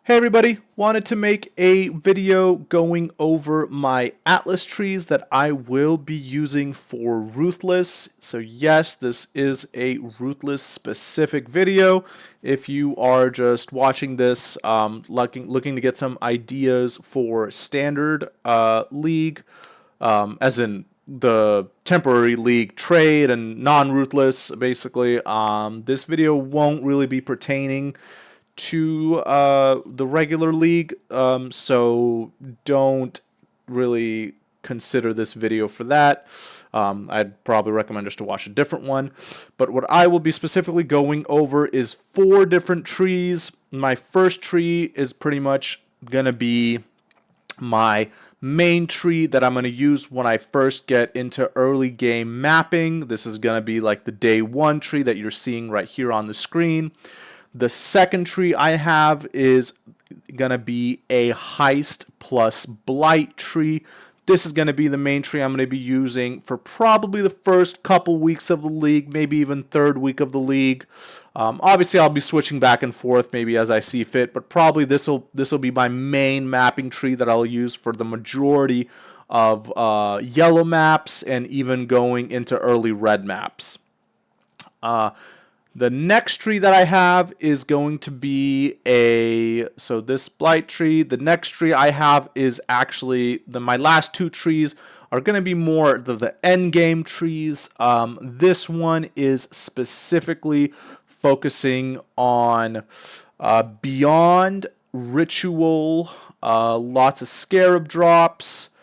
Hey everybody, wanted to make a video going over my Atlas trees that I will be using for Ruthless. So yes, this is a Ruthless specific video. If you are just watching this looking to get some ideas for standard league, as in the temporary league trade and non-Ruthless, basically, this video won't really be pertaining to the regular league, so don't really consider this video for that. I'd probably recommend just to watch a different one. But what I will be specifically going over is 4 different trees. My first tree is pretty much going to be my main tree that I'm going to use when I first get into early game mapping. This is going to be like the day 1 tree that you're seeing right here on the screen. The second tree I have is going to be a heist plus blight tree. This is going to be the main tree I'm going to be using for probably the first couple weeks of the league, maybe even third week of the league. Obviously, I'll be switching back and forth maybe as I see fit, but probably this will be my main mapping tree that I'll use for the majority of yellow maps and even going into early red maps. The next tree that I have is going to be so this blight tree. The next tree I have is actually, my last 2 trees are going to be more the end game trees. This one is specifically focusing on beyond ritual, lots of scarab drops,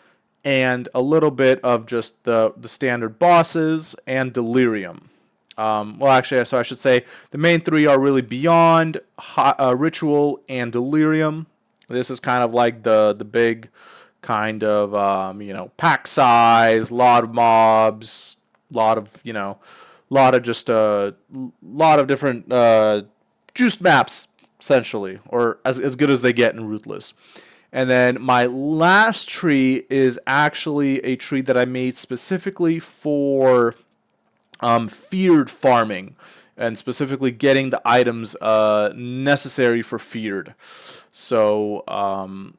and a little bit of just the standard bosses and delirium. Well, actually, so I should say the main 3 are really Beyond, Ritual, and Delirium. This is kind of like the big kind of pack size, lot of mobs, lot of just a lot of different juiced maps essentially, or as good as they get in Ruthless. And then my last tree is actually a tree that I made specifically for feared farming, and specifically getting the items necessary for feared. So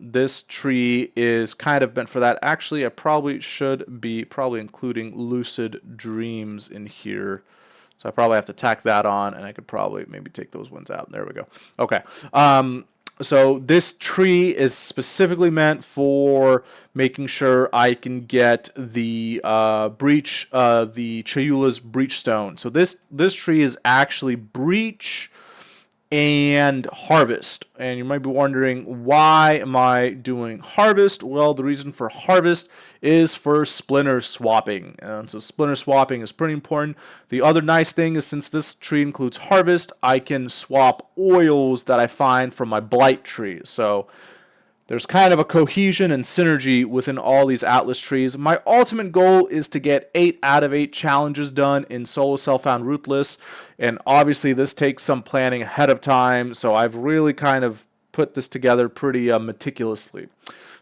this tree is kind of meant for that. Actually, I probably should be including lucid dreams in here. So I probably have to tack that on, and I could probably maybe take those ones out. There we go. Okay. So this tree is specifically meant for making sure I can get the the Chayula's breach stone. So this tree is actually breach and harvest. And you might be wondering, why am I doing harvest? Well, the reason for harvest is for splinter swapping. And so splinter swapping is pretty important. The other nice thing is, since this tree includes harvest, I can swap oils that I find from my blight tree. So there's kind of a cohesion and synergy within all these Atlas trees. My ultimate goal is to get 8 out of 8 challenges done in solo self-found Ruthless, and obviously this takes some planning ahead of time, so I've really kind of put this together pretty meticulously.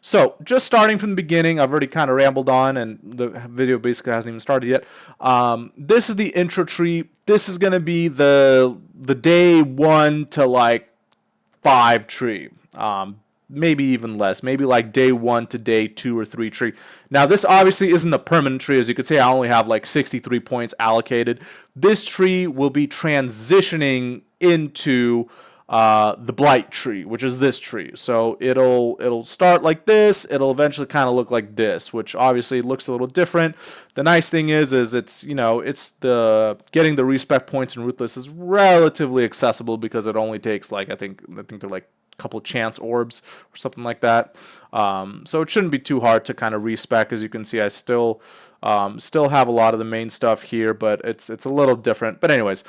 So just starting from the beginning, I've already kind of rambled on, and the video basically hasn't even started yet. This is the intro tree. This is going to be the day 1 to like 5 tree. Maybe even less, maybe like day 1 to day 2 or 3 tree. Now this obviously isn't a permanent tree. As you could see, I only have like 63 points allocated. This tree will be transitioning into the blight tree, which is this tree. So it'll start like this. It'll eventually kind of look like this, which obviously looks a little different. The nice thing is it's it's the getting the respec points in Ruthless is relatively accessible, because it only takes like I think they're like couple chance orbs or something like that. So it shouldn't be too hard to kind of respec. As you can see, I still have a lot of the main stuff here, but it's a little different. But anyways,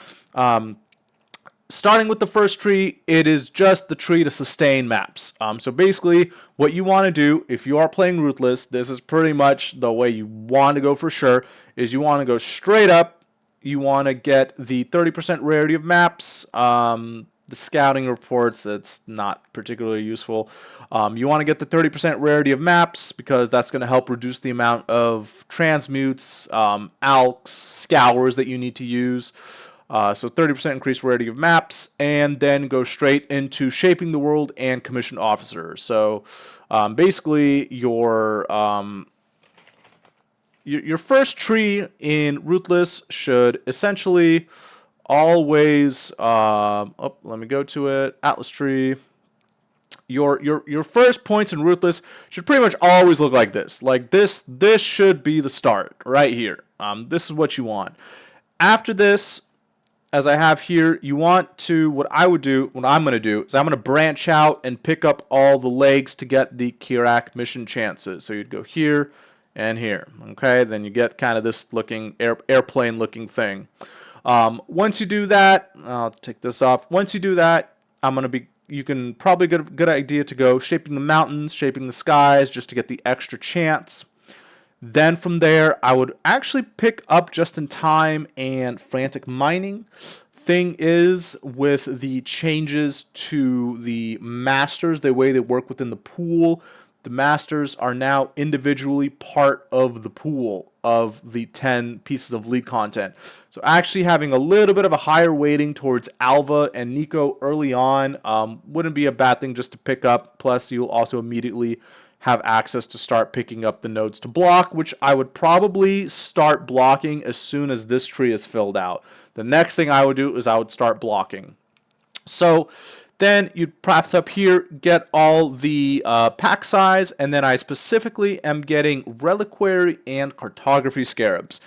starting with the first tree, it is just the tree to sustain maps. So basically, what you want to do if you are playing Ruthless, this is pretty much the way you want to go for sure, is you want to go straight up. You want to get the 30% rarity of maps. The scouting reports, it's not particularly useful. You want to get the 30% rarity of maps, because that's going to help reduce the amount of transmutes, alks, scours that you need to use. So 30% increased rarity of maps, and then go straight into shaping the world and commissioned officer. So basically, your first tree in Ruthless should essentially always let me go to it. Atlas tree. Your first points in Ruthless should pretty much always look like this. Like this should be the start right here. This is what you want. After this, as I have here, you want to, what I'm going to do is I'm going to branch out and pick up all the legs to get the Kirak mission chances. So you'd go here and here. Okay, then you get kind of this looking airplane looking thing. Once you do that, I'll take this off. Once you do that, you can probably get a good idea to go shaping the mountains, shaping the skies, just to get the extra chance. Then from there, I would actually pick up just in time and frantic mining. Thing is, with the changes to the masters, the way they work within the pool, the masters are now individually part of the pool of the 10 pieces of league content. So actually having a little bit of a higher weighting towards Alva and Nico early on wouldn't be a bad thing just to pick up. Plus, you'll also immediately have access to start picking up the nodes to block, which I would probably start blocking as soon as this tree is filled out. The next thing I would do is I would start blocking. So then you'd prep up here, get all the pack size, and then I specifically am getting Reliquary and Cartography Scarabs.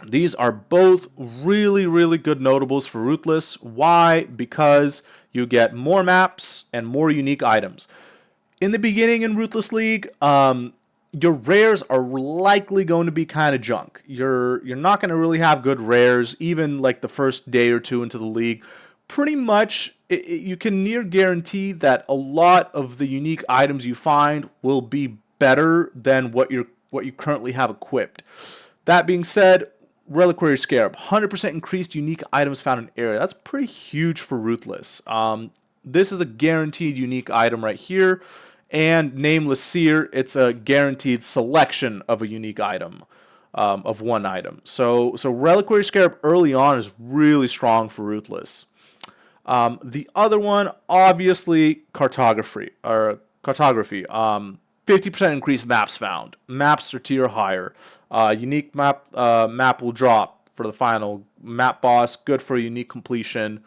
These are both really, really good notables for Ruthless. Why? Because you get more maps and more unique items. In the beginning in Ruthless League, your rares are likely going to be kind of junk. You're not going to really have good rares, even like the first day or two into the league. Pretty much, you can near guarantee that a lot of the unique items you find will be better than what you currently have equipped. That being said, Reliquary Scarab, 100% increased unique items found in area. That's pretty huge for Ruthless. This is a guaranteed unique item right here. And Nameless Seer, it's a guaranteed selection of a unique item, of one item. So Reliquary Scarab early on is really strong for Ruthless. The other one, obviously, Cartography. 50% increased maps found. Maps are tier higher. Unique map will drop for the final map boss. Good for a unique completion.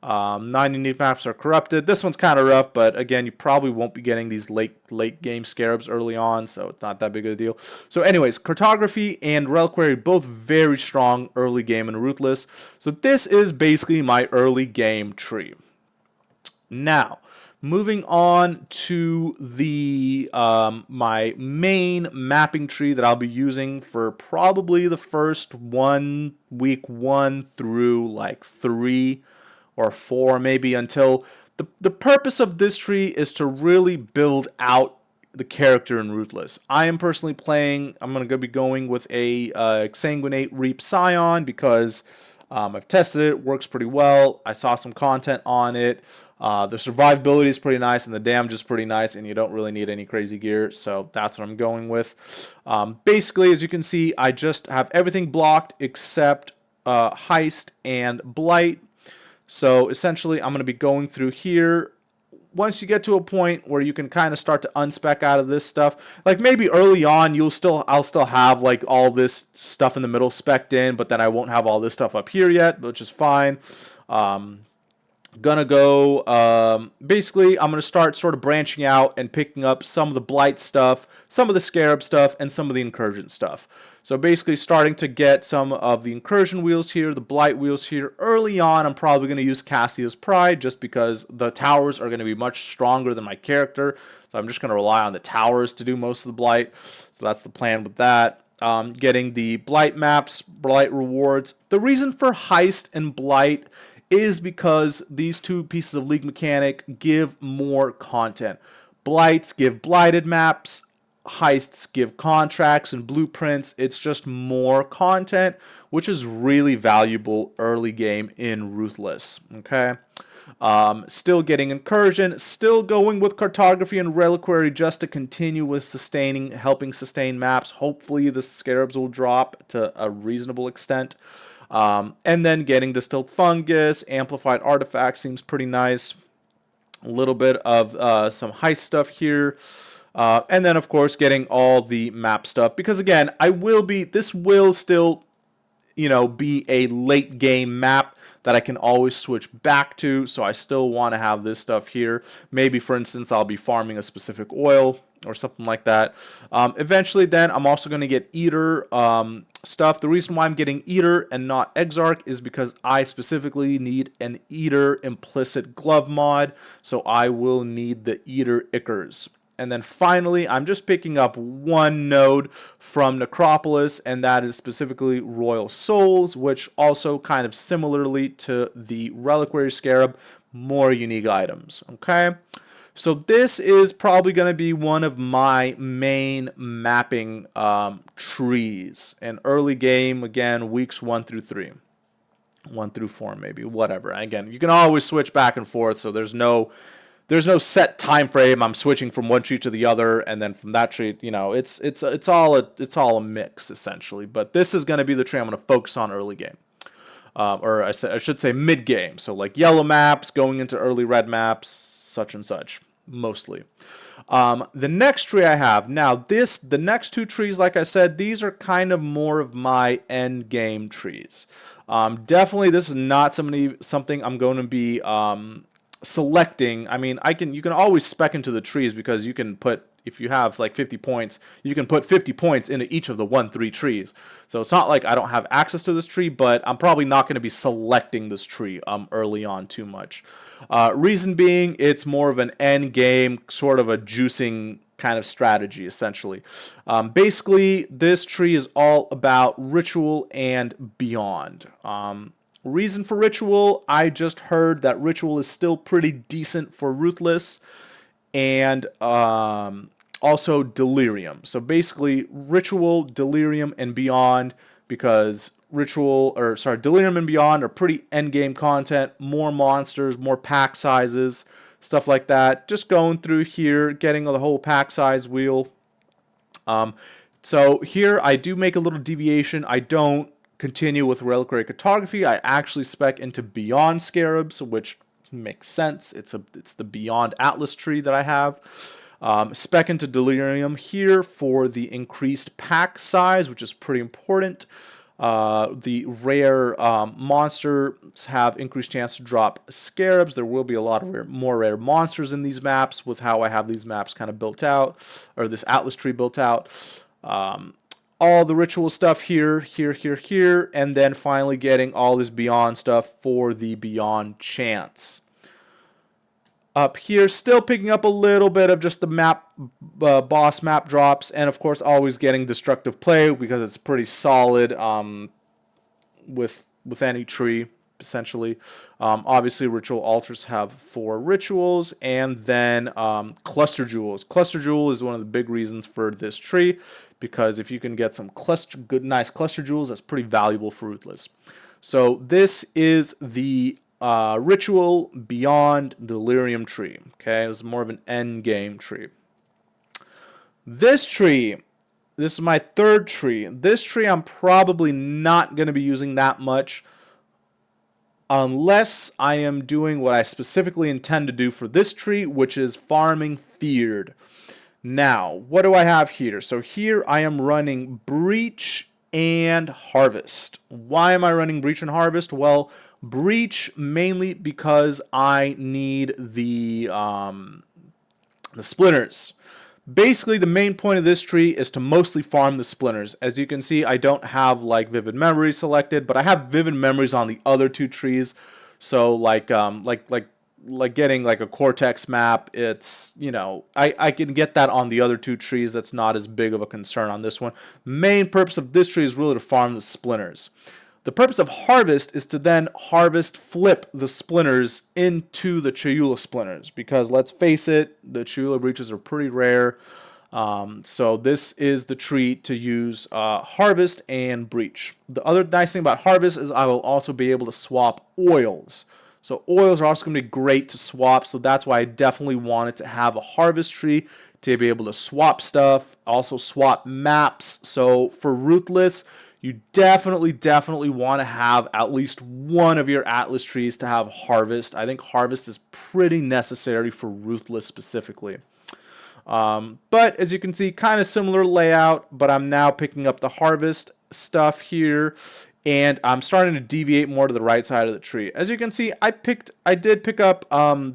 9 unique maps are corrupted. This one's kind of rough, but again, you probably won't be getting these late game scarabs early on, so it's not that big of a deal. So anyways, Cartography and Reliquary both very strong early game in Ruthless. So this is basically my early game tree. Now, moving on to the my main mapping tree that I'll be using for probably the first week 1 through like 3 or 4 maybe, until the purpose of this tree is to really build out the character in Ruthless. I am personally playing, I'm going to be going with a Exsanguinate Reap Scion because I've tested it, works pretty well. I saw some content on it. The survivability is pretty nice and the damage is pretty nice, and you don't really need any crazy gear, so that's what I'm going with. Basically, as you can see, I just have everything blocked except Heist and Blight. So essentially, I'm going to be going through here. Once you get to a point where you can kind of start to unspec out of this stuff, like maybe early on, I'll still have like all this stuff in the middle specced in, but then I won't have all this stuff up here yet, which is fine. Gonna go, basically, I'm gonna start sort of branching out and picking up some of the Blight stuff, some of the Scarab stuff, and some of the Incursion stuff. So basically starting to get some of the Incursion wheels here, the Blight wheels here. Early on, I'm probably going to use Cassia's Pride just because the towers are going to be much stronger than my character. So I'm just going to rely on the towers to do most of the Blight. So that's the plan with that. Getting the Blight maps, Blight rewards. The reason for Heist and Blight is because these two pieces of League mechanic give more content. Blights give blighted maps. Heists give contracts and blueprints. It's just more content, which is really valuable early game in Ruthless. Okay, still getting Incursion, still going with Cartography and Reliquary just to continue with helping sustain maps. Hopefully the Scarabs will drop to a reasonable extent. And then getting distilled fungus, amplified artifact seems pretty nice. A little bit of some heist stuff here. And then, of course, getting all the map stuff. Because, again, this will still, be a late game map that I can always switch back to. So I still want to have this stuff here. Maybe, for instance, I'll be farming a specific oil or something like that. Eventually, then, I'm also going to get Eater stuff. The reason why I'm getting Eater and not Exarch is because I specifically need an Eater implicit glove mod. So I will need the Eater Ichors. And then finally, I'm just picking up one node from Necropolis, and that is specifically Royal Souls, which also kind of similarly to the Reliquary Scarab, more unique items. Okay, so this is probably going to be one of my main mapping trees. An early game, again, weeks 1 through 3. 1 through 4 maybe, whatever. Again, you can always switch back and forth, so there's no set time frame. I'm switching from one tree to the other, and then from that tree, it's all a mix essentially. But this is going to be the tree I'm going to focus on early game, or I should say mid game. So like yellow maps going into early red maps, such and such mostly. The next tree I have now, the next two trees, like I said, these are kind of more of my end game trees. Definitely, this is not something I'm going to be selecting. I mean, you can always spec into the trees, because you can put, if you have like 50 points, you can put 50 points into each of the 1-3 trees. So it's not like I don't have access to this tree, but I'm probably not going to be selecting this tree early on too much. Reason being, it's more of an end game, sort of a juicing kind of strategy, essentially. Basically, this tree is all about ritual and beyond. Reason for ritual, I just heard that ritual is still pretty decent for Ruthless, and also delirium. So basically ritual, delirium, and beyond, because delirium and beyond are pretty end game content, more monsters, more pack sizes, stuff like that. Just going through here, getting the whole pack size wheel. So here I do make a little deviation. I don't continue with reliquary cartography. I actually spec into beyond scarabs, which makes sense. It's the beyond atlas tree that I have. Spec into delirium here for the increased pack size, which is pretty important. The rare monsters have increased chance to drop scarabs. There will be a lot of more rare monsters in these maps with how I have these maps kind of built out, or this atlas tree built out. All the ritual stuff here, and then finally getting all this beyond stuff for the beyond chance. Up here, still picking up a little bit of just the map, boss map drops, and of course always getting destructive play, because it's pretty solid with any tree, essentially. Obviously, ritual altars have 4 rituals, and then cluster jewels. Cluster jewel is one of the big reasons for this tree, because if you can get some nice cluster jewels, that's pretty valuable for Ruthless. So this is the ritual beyond delirium tree. Okay, it was more of an end game tree. This tree, this is my third tree. This tree I'm probably not going to be using that much, unless I am doing what I specifically intend to do for this tree, which is farming feared. Now, what do I have here? So here I am running Breach and Harvest. Why am I running Breach and Harvest? Well, Breach mainly because I need the splinters. Basically, the main point of this tree is to mostly farm the splinters. As you can see, I don't have like Vivid Memories selected, but I have Vivid Memories on the other 2 trees. So like getting like a Cortex map, it's, I can get that on the other 2 trees. That's not as big of a concern on this one. Main purpose of this tree is really to farm the splinters. The purpose of Harvest is to then flip the splinters into the Chayula splinters, because let's face it, the Chayula breaches are pretty rare. So this is the tree to use Harvest and Breach. The other nice thing about Harvest is I will also be able to swap oils. So oils are also going to be great to swap, so that's why I definitely wanted to have a Harvest tree to be able to swap stuff, also swap maps. So for Ruthless, you definitely want to have at least one of your Atlas trees to have Harvest. I think Harvest is pretty necessary for Ruthless specifically. But as you can see, kind of similar layout, but I'm now picking up the Harvest stuff here, and I'm starting to deviate more to the right side of the tree. As you can see, I did pick up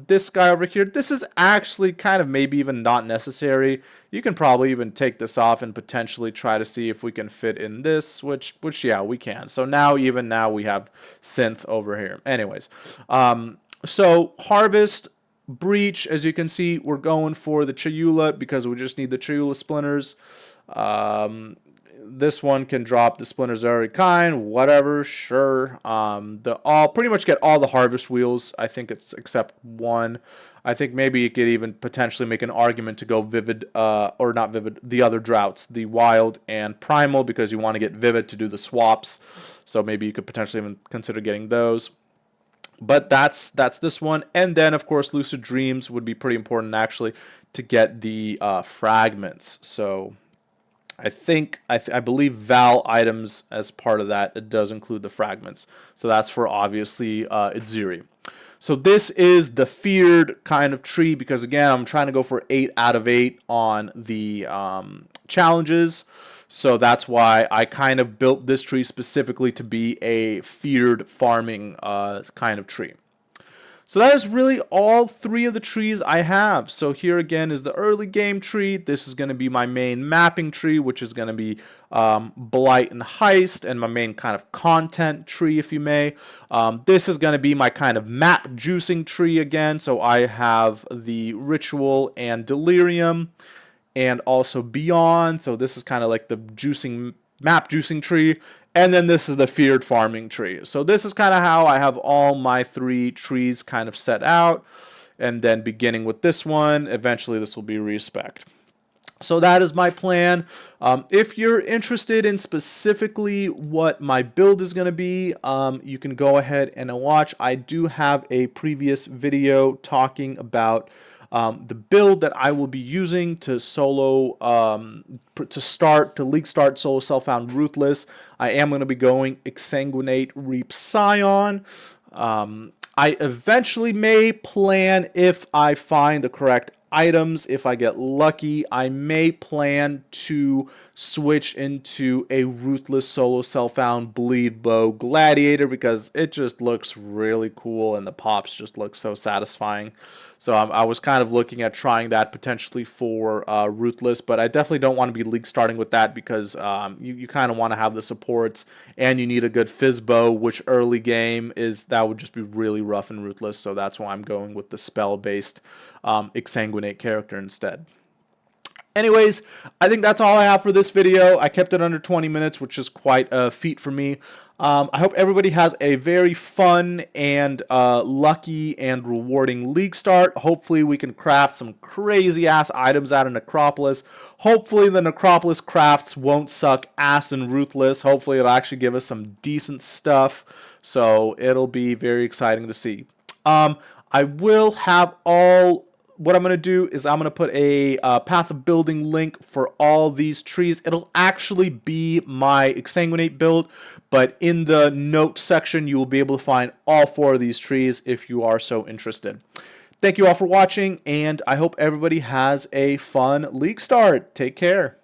this guy over here. This is actually kind of maybe even not necessary. You can probably even take this off and potentially try to see if we can fit in this, which yeah, we can. So now we have synth over here. Anyways, so Harvest, Breach, as you can see, we're going for the Chayula because we just need the Chayula splinters. This one can drop the splinters of every kind, whatever, sure. I'll pretty much get all the harvest wheels. I think it's except one. I think maybe you could even potentially make an argument to go vivid, or not vivid, the other droughts, the wild and primal, because you want to get vivid to do the swaps. So maybe you could potentially even consider getting those. But that's this one, and then of course Lucid Dreams would be pretty important actually to get the fragments. So I believe Val items as part of that, it does include the fragments. So that's for obviously Itziri. So this is the feared kind of tree because again I'm trying to go for 8 out of 8 on the challenges. So that's why I kind of built this tree specifically to be a feared farming kind of tree. So that is really all 3 of the trees I have. So here again is the early game tree. This is going to be my main mapping tree, which is going to be Blight and Heist, and my main kind of content tree, if you may. This is going to be my kind of map juicing tree again. So I have the Ritual and Delirium, and also Beyond. So this is kind of like the map juicing tree. And then this is the feared farming tree. So this is kind of how I have all my 3 trees kind of set out. And then beginning with this one, eventually this will be respect. So that is my plan. If you're interested in specifically what my build is going to be, you can go ahead and watch. I do have a previous video talking about the build that I will be using to league start solo self-found Ruthless. I am going to be going Exsanguinate Reap Scion. I eventually may plan, if I find the correct items, if I get lucky, I may plan to switch into a Ruthless solo self-found Bleed Bow Gladiator because it just looks really cool and the pops just look so satisfying. So I was kind of looking at trying that potentially for Ruthless, but I definitely don't want to be league starting with that because you kind of want to have the supports and you need a good fizz bow, which early game that would just be really rough and Ruthless. So that's why I'm going with the spell-based Exsanguinate character instead. Anyways, I think that's all I have for this video. I kept it under 20 minutes, which is quite a feat for me. I hope everybody has a very fun and lucky and rewarding league start. Hopefully we can craft some crazy ass items out of Necropolis. Hopefully the Necropolis crafts won't suck ass and Ruthless. Hopefully it'll actually give us some decent stuff. So it'll be very exciting to see. I will have what I'm going to do is I'm going to put a Path of Building link for all these trees. It'll actually be my Exsanguinate build, but in the notes section you will be able to find all 4 of these trees if you are so interested. Thank you all for watching, and I hope everybody has a fun league start. Take care.